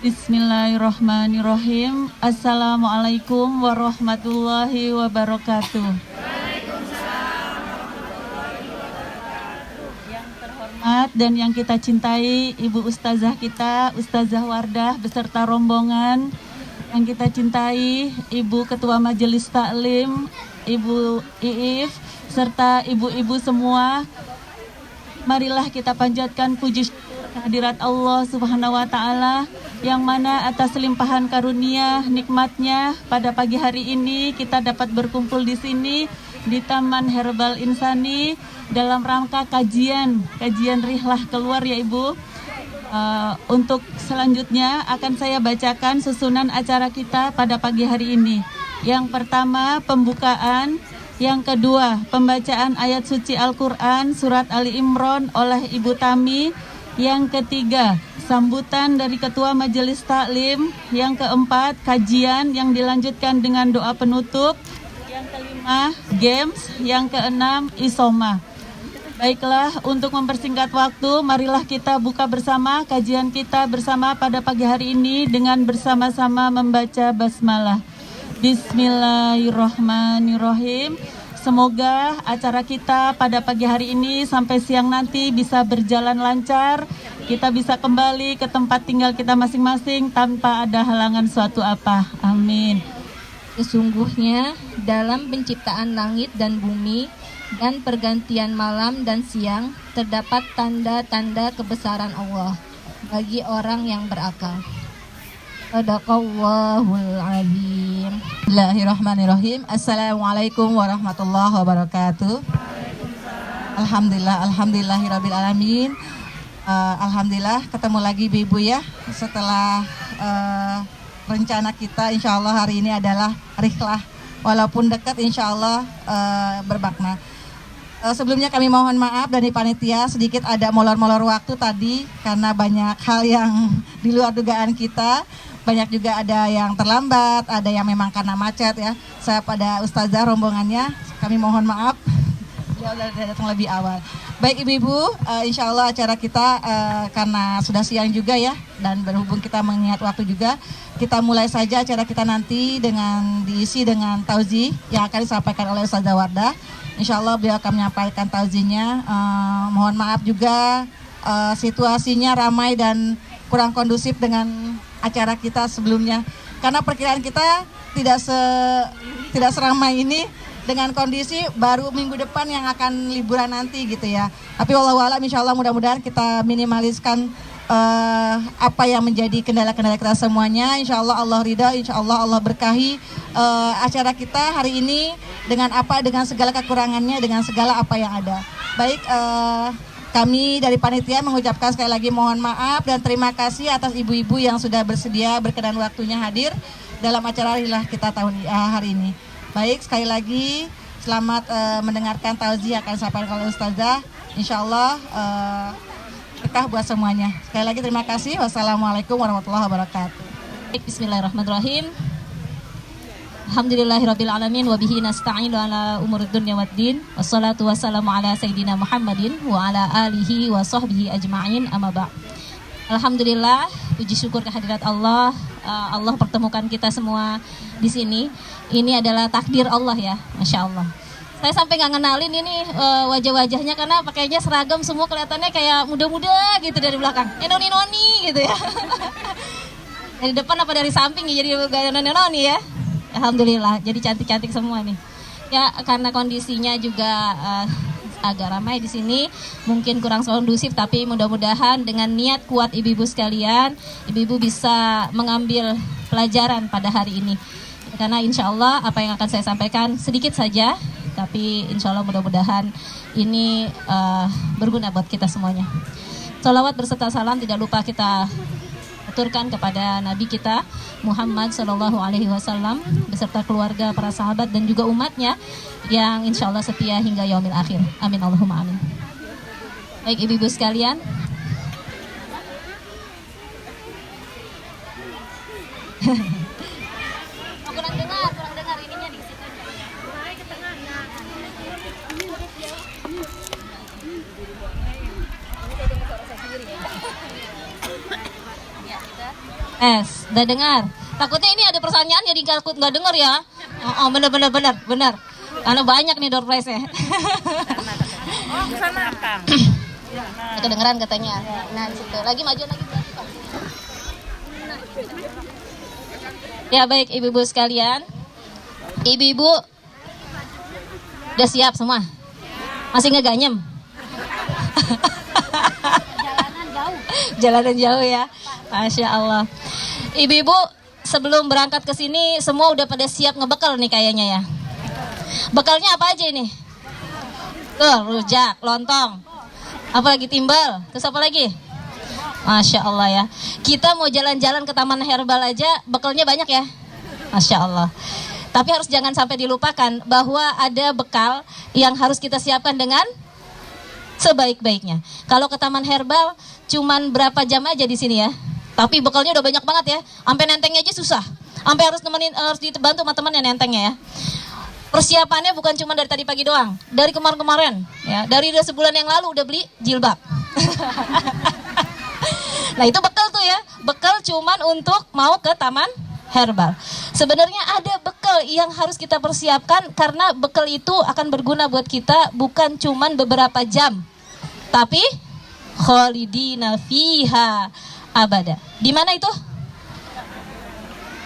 Bismillahirrahmanirrahim. Assalamualaikum warahmatullahi wabarakatuh. Yang terhormat dan yang kita cintai Ibu Ustazah kita, Ustazah Wardah beserta rombongan. Yang kita cintai Ibu Ketua Majelis Taklim, Ibu Iif, serta ibu-ibu semua. Marilah kita panjatkan puji syukur kehadirat Allah Subhanahu wa Ta'ala, yang mana atas limpahan karunia nikmatnya pada pagi hari ini kita dapat berkumpul di sini di Taman Herbal Insani dalam rangka kajian rihlah keluar ya Ibu. Untuk selanjutnya akan saya bacakan susunan acara kita pada pagi hari ini. Yang pertama pembukaan, yang kedua pembacaan ayat suci Al-Quran surat Ali Imran oleh Ibu Tami. Yang ketiga, sambutan dari Ketua Majelis Taklim. Yang keempat, kajian yang dilanjutkan dengan doa penutup. Yang kelima, games. Yang keenam, isoma. Baiklah, untuk mempersingkat waktu, marilah kita buka bersama kajian kita bersama pada pagi hari ini dengan bersama-sama membaca basmalah. Bismillahirrahmanirrahim. Semoga acara kita pada pagi hari ini sampai siang nanti bisa berjalan lancar. Kita bisa kembali ke tempat tinggal kita masing-masing tanpa ada halangan suatu apa. Amin. Sesungguhnya dalam penciptaan langit dan bumi dan pergantian malam dan siang terdapat tanda-tanda kebesaran Allah bagi orang yang berakal. Shadaqallahul azim. Bismillahirrahmanirrahim. Assalamualaikum warahmatullahi wabarakatuh. Alhamdulillahirabbil alamin. Alhamdulillah ketemu lagi Ibu ya. Setelah rencana kita insyaallah hari ini adalah rihlah, walaupun dekat insyaallah bermakna. Sebelumnya kami mohon maaf dari panitia sedikit ada molor-molor waktu tadi karena banyak hal yang di luar dugaan kita. Banyak juga ada yang terlambat, ada yang memang karena macet ya. Saya pada Ustazah rombongannya, kami mohon maaf. Dia udah datang lebih awal. Baik ibu-ibu, insya Allah acara kita karena sudah siang juga ya. Dan berhubung kita mengingat waktu juga, kita mulai saja acara kita nanti dengan diisi dengan tauzi yang akan disampaikan oleh Ustazah Wardah. Insya Allah beliau akan menyampaikan tauzinya. Mohon maaf juga situasinya ramai dan kurang kondusif dengan acara kita sebelumnya, karena perkiraan kita tidak seramai ini dengan kondisi baru minggu depan yang akan liburan nanti gitu ya. Tapi wallahu a'lam insyaallah mudah-mudahan kita minimaliskan apa yang menjadi kendala-kendala kita semuanya. Insyaallah Allah ridha, insyaallah Allah berkahi acara kita hari ini dengan segala kekurangannya, dengan segala apa yang ada. Baik, kami dari panitia mengucapkan sekali lagi mohon maaf dan terima kasih atas ibu-ibu yang sudah bersedia berkenan waktunya hadir dalam acara rihlah kita hari ini. Baik, sekali lagi selamat mendengarkan tauziah akan disampaikan oleh Ustazah. Insyaallah berkah buat semuanya. Sekali lagi terima kasih. Wassalamualaikum warahmatullahi wabarakatuh. Bismillahirrahmanirrahim. Alhamdulillahirabbil alamin wa bihi nasta'inu ala umurid dunya waddin. Wassalatu wassalamu ala sayyidina Muhammadin wa ala alihi wa sahbihi ajma'in, amma ba'd. Alhamdulillah, puji syukur kehadirat Allah. Allah pertemukan kita semua di sini. Ini adalah takdir Allah ya, Masya Allah. Saya sampai nggak ngenalin ini wajah-wajahnya karena pakainya seragam semua, kelihatannya kayak muda-muda gitu dari belakang. Noni-noni gitu ya. Dari depan apa dari samping ya, jadi gaya noni-noni ya. Alhamdulillah, jadi cantik-cantik semua nih. Ya, karena kondisinya juga agak ramai di sini, mungkin kurang kondusif, tapi mudah-mudahan dengan niat kuat ibu-ibu sekalian, ibu-ibu bisa mengambil pelajaran pada hari ini. Karena insya Allah apa yang akan saya sampaikan sedikit saja, tapi insya Allah mudah-mudahan ini berguna buat kita semuanya. Sholawat berserta salam tidak lupa kita aturkan kepada Nabi kita Muhammad SAW beserta keluarga, para sahabat dan juga umatnya yang insya Allah setia hingga yaumil akhir. Amin Allahumma amin. Baik ibu-ibu sekalian, kurang dengar ininya di situ. Mari ke tengah. Udah dengar. Takutnya ini ada pertanyaan jadi nggak dengar ya. Oh, benar. Karena banyak nih door prize-nya. Kedengeran katanya. Nah, di situ. Lagi maju lagi. Ya baik ibu-ibu sekalian. Ibu-ibu udah siap semua? Masih ngeganyem? Jalanan jauh ya. Masya Allah. Ibu-ibu sebelum berangkat ke sini semua udah pada siap ngebekal nih kayaknya ya. Bekalnya apa aja ini? Tuh, rujak, lontong. Apalagi timbal. Terus apa lagi? Masya Allah ya. Kita mau jalan-jalan ke Taman Herbal aja bekalnya banyak ya. Masya Allah. Tapi harus jangan sampai dilupakan bahwa ada bekal yang harus kita siapkan dengan sebaik-baiknya. Kalau ke Taman Herbal cuman berapa jam aja di sini ya. Tapi bekalnya udah banyak banget ya. Sampai nentengnya aja susah. Sampai harus dibantu sama teman yang nentengnya ya. Persiapannya bukan cuma dari tadi pagi doang. Dari kemarin-kemarin ya. Dari sebulan yang lalu udah beli jilbab. Nah itu bekal tuh ya. Bekal cuman untuk mau ke Taman Herbal. Sebenarnya ada bekal yang harus kita persiapkan karena bekal itu akan berguna buat kita bukan cuman beberapa jam. Tapi khalidina fiha abada. Di mana itu?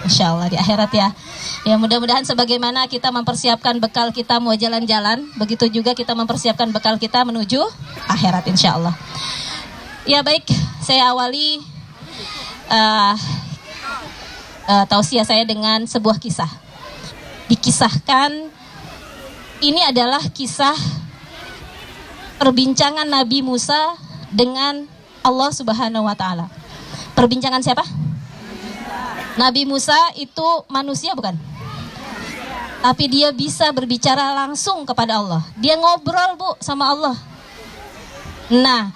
Insya Allah di akhirat ya. Ya mudah-mudahan sebagaimana kita mempersiapkan bekal kita mau jalan-jalan, begitu juga kita mempersiapkan bekal kita menuju akhirat insya Allah. Ya baik, saya awali tausiah saya dengan sebuah kisah. Dikisahkan ini adalah kisah perbincangan Nabi Musa dengan Allah Subhanahu wa taala. Perbincangan siapa? Nabi Musa itu manusia bukan? Tapi dia bisa berbicara langsung kepada Allah. Dia ngobrol Bu sama Allah. Nah,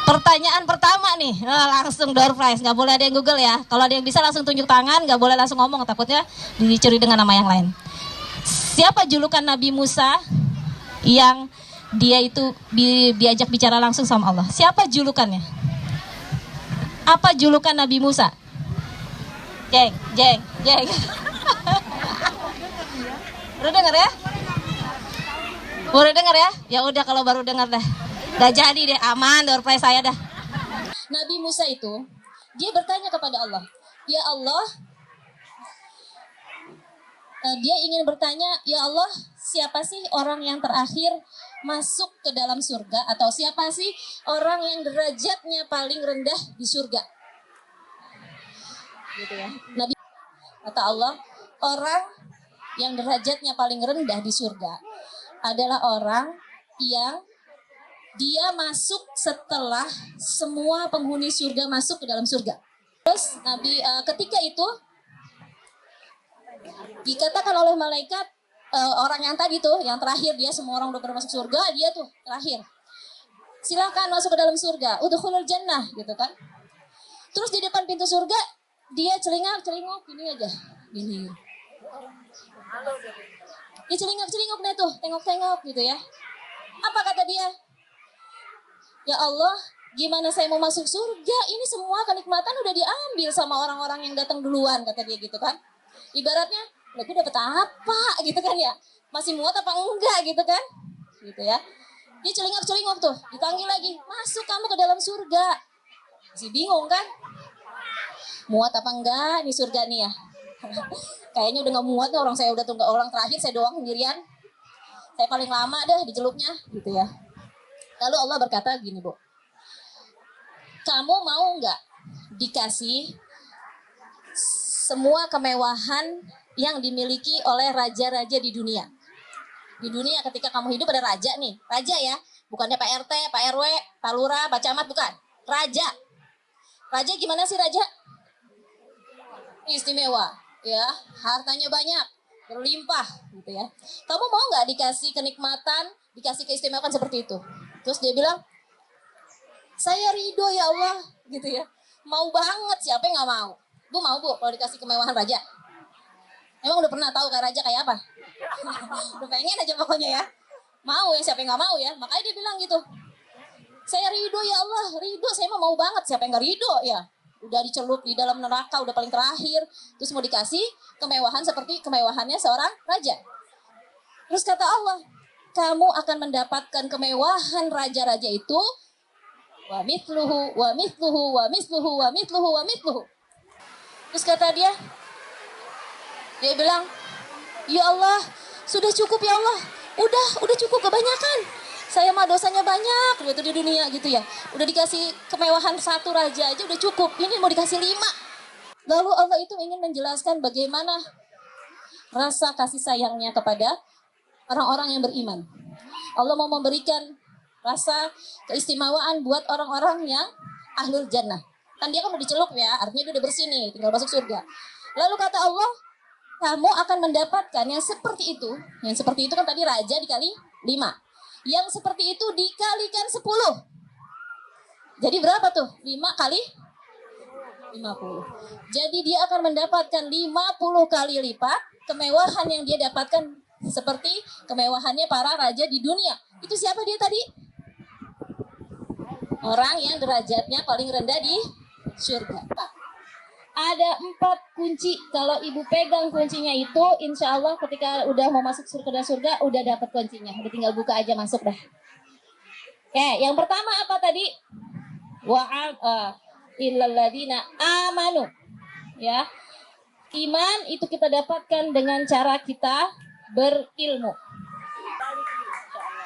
pertanyaan pertama nih, langsung door prize, nggak boleh ada yang Google ya. Kalau ada yang bisa langsung tunjuk tangan, nggak boleh langsung ngomong, takutnya dicuri dengan nama yang lain. Siapa julukan Nabi Musa yang dia itu diajak bicara langsung sama Allah? Siapa julukannya? Apa julukan Nabi Musa? Jeng. Baru dengar ya? Baru dengar ya? Ya udah kalau baru dengar dah. Udah jadi deh, aman door prize saya dah. Nabi Musa itu, dia bertanya kepada Allah. Ya Allah, dia ingin bertanya, ya Allah, siapa sih orang yang terakhir masuk ke dalam surga? Atau siapa sih orang yang derajatnya paling rendah di surga? Gitu ya. Nabi kata Allah, orang yang derajatnya paling rendah di surga adalah orang yang dia masuk setelah semua penghuni surga masuk ke dalam surga. Terus Nabi ketika itu dikatakan oleh malaikat orang yang tadi tuh, yang terakhir, dia semua orang udah pernah masuk surga, dia tuh terakhir. Silakan masuk ke dalam surga, udkhulul jannah gitu kan. Terus di depan pintu surga dia celingak-celinguk gini aja, gini. Dia celingak-celinguk deh tuh, tengok-tengok gitu ya. Apa kata dia? Ya Allah, gimana saya mau masuk surga? Ini semua kenikmatan udah diambil sama orang-orang yang datang duluan, kata dia gitu kan. Ibaratnya, loh gue dapet apa gitu kan ya? Masih muat apa enggak gitu kan? Gitu ya. Dia celingak-celinguk tuh, dipanggil lagi, masuk kamu ke dalam surga. Masih bingung kan? Muat apa enggak nih surga nih ya? Kayaknya udah gak muat nih, orang saya udah tunggu, orang terakhir saya doang sendirian. Saya paling lama deh di celupnya gitu ya. Lalu Allah berkata gini Bu, kamu mau nggak dikasih semua kemewahan yang dimiliki oleh raja-raja di dunia? Di dunia ketika kamu hidup ada raja nih, raja ya, bukannya Pak RT, Pak RW, Pak Lurah, Pak Camat, bukan, raja. Raja gimana sih raja? Istimewa, ya, hartanya banyak, berlimpah, gitu ya. Kamu mau nggak dikasih kenikmatan, dikasih keistimewaan seperti itu? Terus dia bilang, saya ridho ya Allah, gitu ya. Mau banget, siapa yang nggak mau? Bu mau Bu kalau dikasih kemewahan raja? Emang udah pernah tahu kayak raja kayak apa? Udah pengen aja pokoknya ya. Mau ya, siapa yang nggak mau ya? Makanya dia bilang gitu. Saya ridho ya Allah, ridho, saya mau banget. Siapa yang nggak ridho ya? udah dicelup di dalam neraka, udah paling terakhir, terus mau dikasih kemewahan seperti kemewahannya seorang raja. Terus kata Allah, kamu akan mendapatkan kemewahan raja-raja itu wa mithluhu wa mithluhu wa mithluhu wa mithluhu wa mithluhu. Terus kata dia bilang, ya Allah, sudah cukup ya Allah, udah cukup, kebanyakan. Saya mah dosanya banyak gitu di dunia gitu ya. Udah dikasih kemewahan satu raja aja udah cukup, ini mau dikasih 5. Lalu Allah itu ingin menjelaskan bagaimana rasa kasih sayangnya kepada orang-orang yang beriman. Allah mau memberikan rasa keistimewaan buat orang-orang yang ahlul jannah. Kan dia kan udah dicelup ya, artinya dia udah bersih nih, tinggal masuk surga. Lalu kata Allah, kamu akan mendapatkan yang seperti itu. Yang seperti itu kan tadi raja dikali 5. Yang seperti itu dikalikan 10. Jadi berapa tuh? 5 kali 50. Jadi dia akan mendapatkan 50 kali lipat kemewahan yang dia dapatkan seperti kemewahannya para raja di dunia. Itu siapa dia tadi? Orang yang derajatnya paling rendah di surga. Ada 4 kunci. Kalau ibu pegang kuncinya itu, insya Allah ketika udah mau masuk surga udah dapat kuncinya. Udah tinggal buka aja masuk dah. Oke, yang pertama apa tadi? Illalladzina amanu. Ya, iman itu kita dapatkan dengan cara kita berilmu.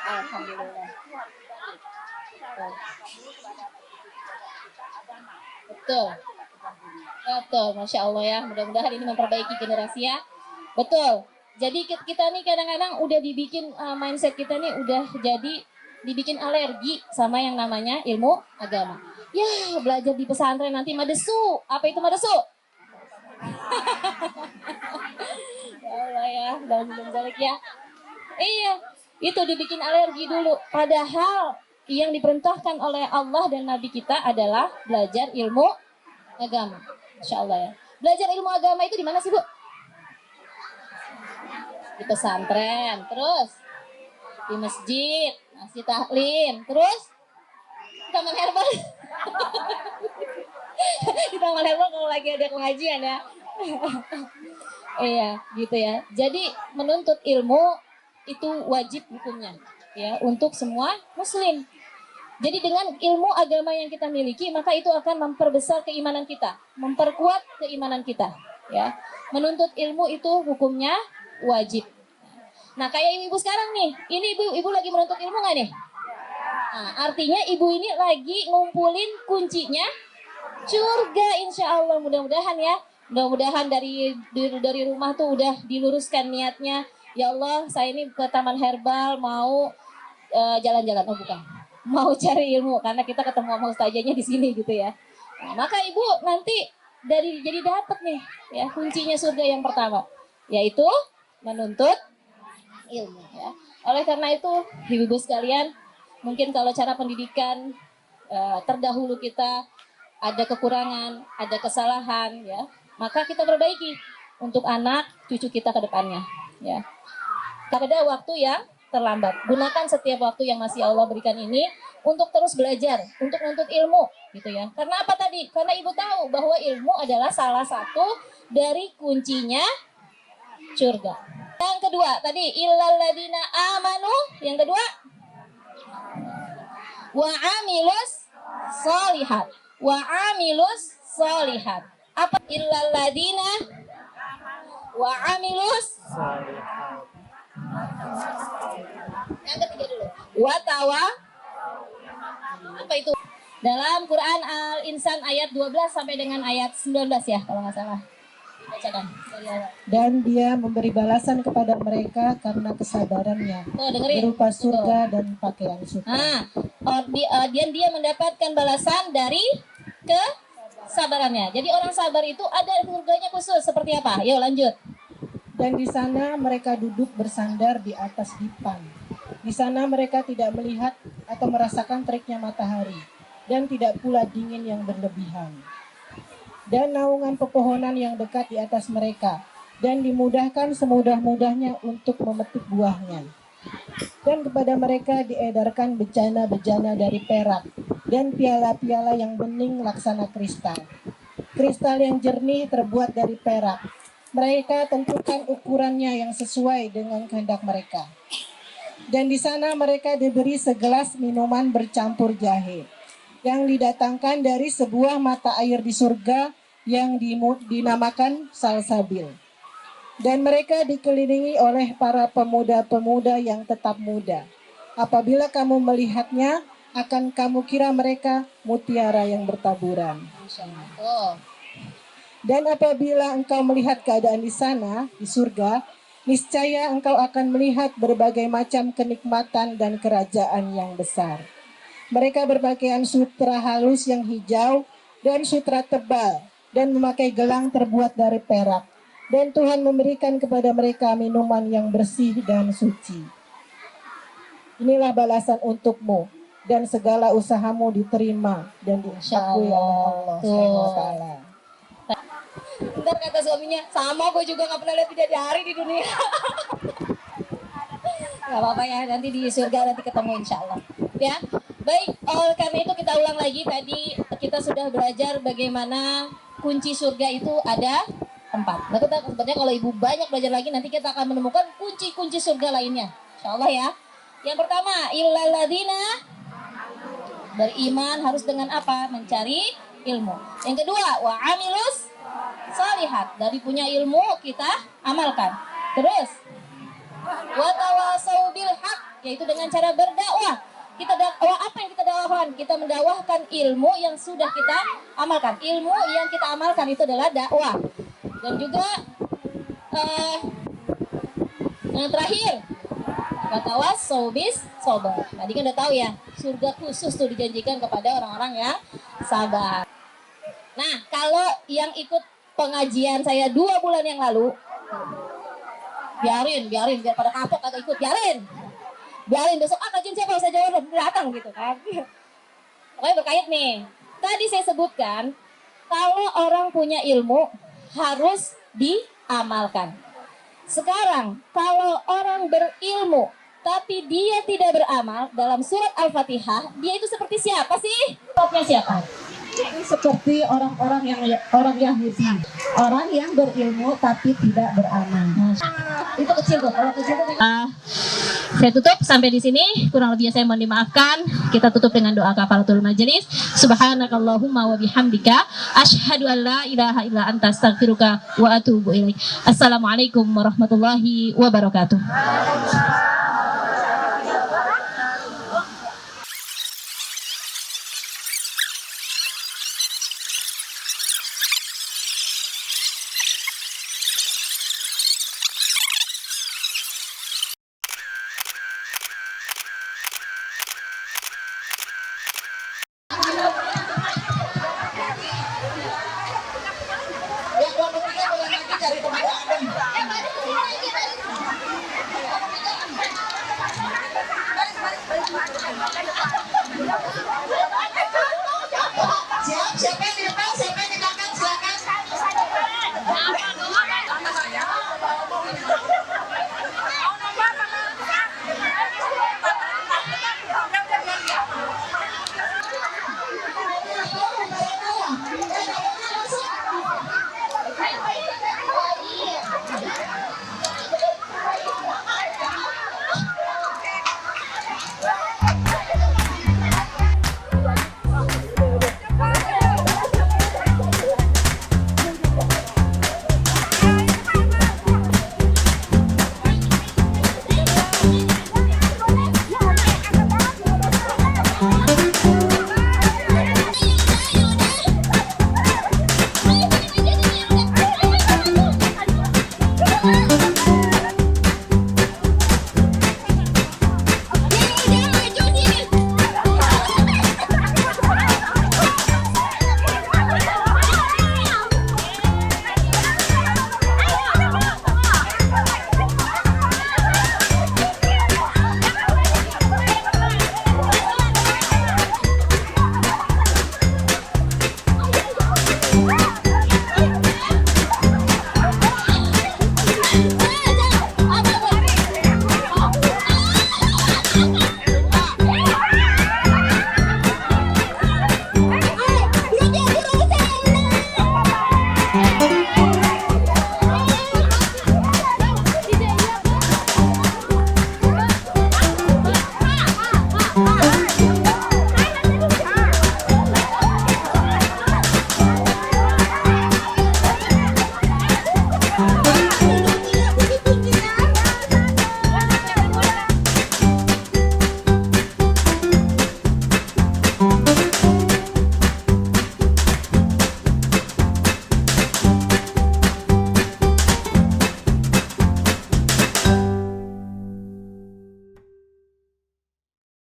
Alhamdulillah. Betul, Masya Allah ya. Mudah-mudahan ini memperbaiki generasi ya. Betul. Jadi kita nih kadang-kadang udah dibikin mindset kita nih udah jadi dibikin alergi sama yang namanya ilmu agama. Ya, belajar di pesantren nanti madesu. Apa itu madesu? Ya Allah ya, dan balik ya. Iya, itu dibikin alergi dulu. Padahal yang diperintahkan oleh Allah dan Nabi kita adalah belajar ilmu agama. Insya Allah ya. Belajar ilmu agama itu di mana sih Bu? Di pesantren, terus di masjid, ngasih taklim, terus di taman herbal. Di taman herbal kalau lagi ada pengajian ya. Iya, gitu ya. Jadi menuntut ilmu itu wajib hukumnya ya untuk semua muslim. Jadi dengan ilmu agama yang kita miliki, maka itu akan memperbesar keimanan kita, memperkuat keimanan kita. Ya, menuntut ilmu itu hukumnya wajib. Nah, kayak ibu sekarang nih, ini ibu lagi menuntut ilmu nggak nih? Nah, artinya ibu ini lagi ngumpulin kuncinya surga, insya Allah. Mudah-mudahan ya, mudah-mudahan dari rumah tuh udah diluruskan niatnya. Ya Allah, saya ini ke Taman Herbal mau jalan-jalan, oh bukan, mau cari ilmu karena kita ketemu sama ustazahnya di sini gitu ya. Nah, maka ibu nanti jadi dapat nih ya kuncinya surga yang pertama, yaitu menuntut ilmu ya. Oleh karena itu, ibu-ibu sekalian, mungkin kalau cara pendidikan terdahulu kita ada kekurangan, ada kesalahan ya, maka kita perbaiki untuk anak cucu kita ke depannya ya. Tak ada waktu yang terlambat. Gunakan setiap waktu yang masih Allah berikan ini untuk terus belajar, untuk menuntut ilmu gitu ya. Karena apa tadi? Karena ibu tahu bahwa ilmu adalah salah satu dari kuncinya surga. Yang kedua tadi illalladzina amanu, yang kedua wa amilus sholihat. Wa amilus sholihat. Apa illalladzina wa amilus sholihat. Yang ketiga dulu. Watawa. Apa itu? Dalam Quran Al-Insan ayat 12 sampai dengan ayat 19 ya kalau nggak salah. Bacakan. Dan dia memberi balasan kepada mereka karena kesabarannya berupa surga dan pakaian sutra. Dia mendapatkan balasan dari kesabarannya. Jadi orang sabar itu ada surganya khusus seperti apa? Yuk lanjut. Dan di sana mereka duduk bersandar di atas dipan. Di sana mereka tidak melihat atau merasakan teriknya matahari, dan tidak pula dingin yang berlebihan. Dan naungan pepohonan yang dekat di atas mereka, dan dimudahkan semudah-mudahnya untuk memetik buahnya. Dan kepada mereka diedarkan bejana-bejana dari perak, dan piala-piala yang bening laksana kristal. kristal yang jernih terbuat dari perak. Mereka tentukan ukurannya yang sesuai dengan kehendak mereka. Dan di sana mereka diberi segelas minuman bercampur jahe yang didatangkan dari sebuah mata air di surga yang dinamakan salsabil. Dan mereka dikelilingi oleh para pemuda-pemuda yang tetap muda. Apabila kamu melihatnya, akan kamu kira mereka mutiara yang bertaburan. Dan apabila engkau melihat keadaan di sana, di surga, niscaya engkau akan melihat berbagai macam kenikmatan dan kerajaan yang besar. Mereka berpakaian sutra halus yang hijau dan sutra tebal dan memakai gelang terbuat dari perak. Dan Tuhan memberikan kepada mereka minuman yang bersih dan suci. Inilah balasan untukmu dan segala usahamu diterima dan diakui oleh Allah SWT. Ntar kata suaminya, sama gue juga gak pernah lihat bidadari di dunia. Gak apa-apa ya, nanti di surga nanti ketemu insya Allah. Ya, baik, karena itu kita ulang lagi. Tadi kita sudah belajar bagaimana kunci surga itu ada 4. Nah, kita sebenarnya kalau ibu banyak belajar lagi, nanti kita akan menemukan kunci-kunci surga lainnya. Insya Allah ya. Yang pertama, illal ladzina, beriman harus dengan apa? Mencari ilmu. Yang kedua, wa amilus shalihat, dari punya ilmu kita amalkan. Terus, wa tawasau bil haq, yaitu dengan cara berdakwah. Kita dakwah, apa yang kita dakwahkan? Kita mendakwahkan ilmu yang sudah kita amalkan. Ilmu yang kita amalkan itu adalah dakwah. Dan juga yang terakhir, wa tawasau bis sabar. Tadi kan udah tahu ya, surga khusus tuh dijanjikan kepada orang-orang yang sabar. Nah, kalau yang ikut pengajian saya 2 bulan yang lalu, biarin biar pada kapok atau ikut, biarin besok kajian siapa bisa jawab datang gitu kan. Pokoknya berkait nih, tadi saya sebutkan kalau orang punya ilmu harus diamalkan. Sekarang kalau orang berilmu tapi dia tidak beramal, dalam surat Al-Fatihah dia itu seperti siapa sih? Topnya siapa? Itu seperti orang orang Yahudi, orang yang berilmu tapi tidak beramal. Itu kecil tuh, kalau kecil tuh. Saya tutup sampai di sini. Kurang lebihnya saya mohon dimaafkan. Kita tutup dengan doa kafaratul majelis. Subhanakallahumma wa bihamdika asyhadu an la ilaha illa anta astaghfiruka wa atubu ilaik. Assalamualaikum warahmatullahi wabarakatuh.